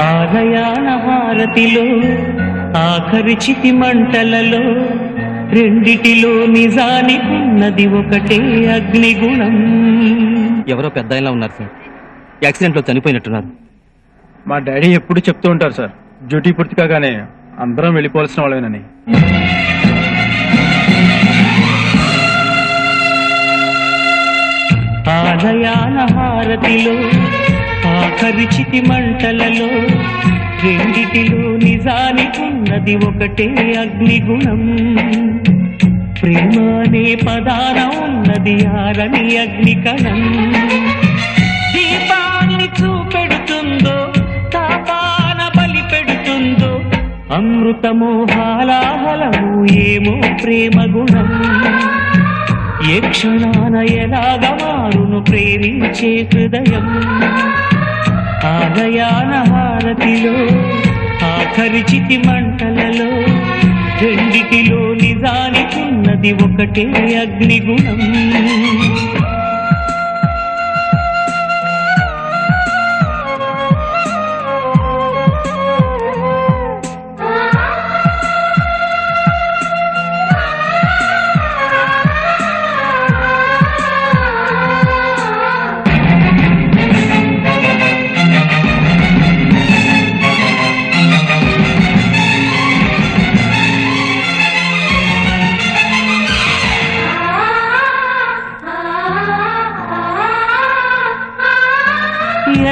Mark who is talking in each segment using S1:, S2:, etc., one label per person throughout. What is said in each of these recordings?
S1: ఆలయాన హారతిలో ఆఖరి చితి మంటలలో రెండిటిలో నిజానికున్నది ఒకటే అగ్నిగుణం.
S2: ఎవరో పెద్ద ఆయనలా ఉన్నారు సార్, యాక్సిడెంట్లో చనిపోయినట్టున్నారు.
S3: మా డాడీ ఎప్పుడు చెప్తూ ఉంటారు సార్, డ్యూటీ పూర్తి కాగానే అందరం వెళ్ళిపోవాల్సిన వాళ్ళేనని.
S1: ఆలయాన హారతిలో ఆఖరి చితి మంటలలో రెండిటిలో నిజానికున్నది ఒకటే అగ్నిగుణం. ప్రేమ అనే పదాన ఉన్నది ఆరని అగ్నికణం. దీపాన్ని చూపెడుతుందో తాపాన బలి పెడుతుందో అమృతమో హాలాహలము ఏమో ప్రేమ గుణం. ఏ క్షణాన ఎలాగ మారును ప్రేమించే హృదయం. ఆలయాన హారతిలో ఆఖరి చితి మంటలలో రెండిటిలో నిజానికున్నది ఒకటే అగ్నిగుణం.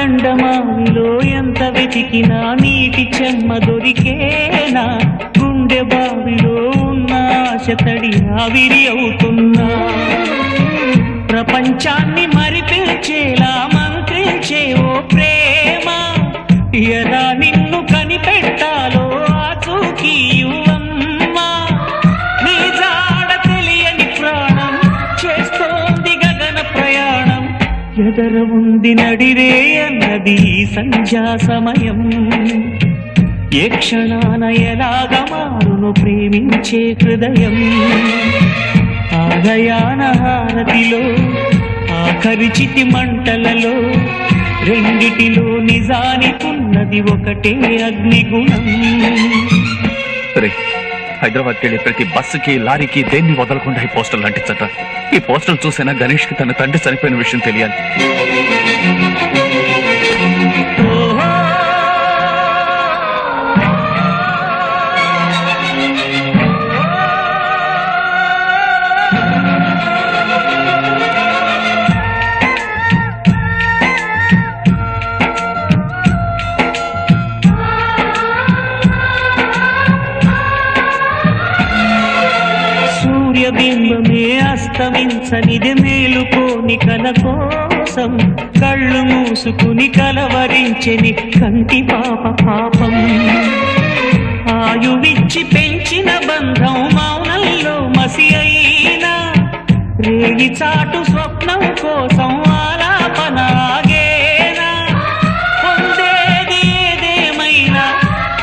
S1: ఎండమావిలో ఎంత వెతికినా నీటి చెమ్మ దొరికేనా, గుండె బావిలో ఉన్న ఆశ తడి ఆవిరి అవుతున్నా. ప్రపంచాన్ని మరిపించేలా మంత్రించే ఓ ప్రేమ, ఎలా నిన్ను కనిపెట్టాలో ఆచూకీ ఇవ్వమ్మా. నీ జాడ తెలియని ప్రాణం చేస్తోంది గగన ప్రయాణం. ఎదర ఉంది నడిరే అన్నది సంధ్యా సమయం. ఏ క్షణాన ఎలాగ మారును ప్రేమించే హృదయం. ఆలయాన హారతిలో ఆఖరి చితి మంటలలో రెండిటిలో నిజానికున్నది ఒకటే అగ్నిగుణం.
S4: హైదరాబాద్కి వెళ్ళే ప్రతి బస్సుకి లారీకి దేన్ని వదలకుండా ఈ పోస్టర్లు అంటించట. ఈ పోస్టర్ చూసైనా గణేష్ కి తన తండ్రి చనిపోయిన విషయం తెలియాలి.
S1: బింబమే అస్తమించనిది మేలుకోని కల కోసం కళ్ళు మూసుకుని కలవరించెని కంటి పాప పాపం. ఆయువిచ్చి పెంచిన బంధం మౌనంలో మసి అయినా రేగి చాటు స్వప్నం కోసం ఆలాపనాగేనా. పొందేది ఏదేమైనా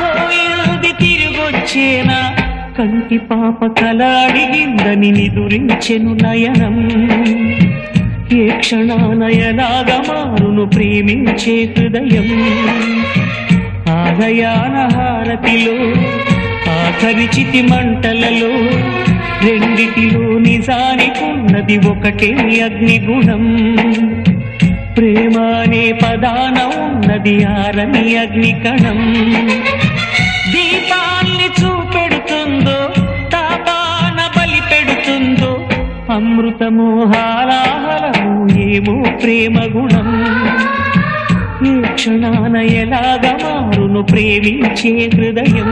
S1: పోయింది తిరిగొచ్చేనా. కంటి పాప కల అడిగిందని నిదురించెను నయనం. ఏ క్షణాన ఎలాగ మారును ప్రేమించే హృదయం. ఆలయాన హారతిలో ఆఖరి చితి మంటలలో రెండిటిలో నిజానికున్నది ఒకటే అగ్నిగుణం. ప్రేమ అనే పదాన ఉన్నది ఆరని అగ్నికణం. దీపాన్ని చూపెడుతుందో తాపాన బలి పెడుతుందో అమృతమో హాలాహలము ఏమో ప్రేమ గుణం. ఏ క్షణాన ఎలాగ మారును ప్రేమించే హృదయం.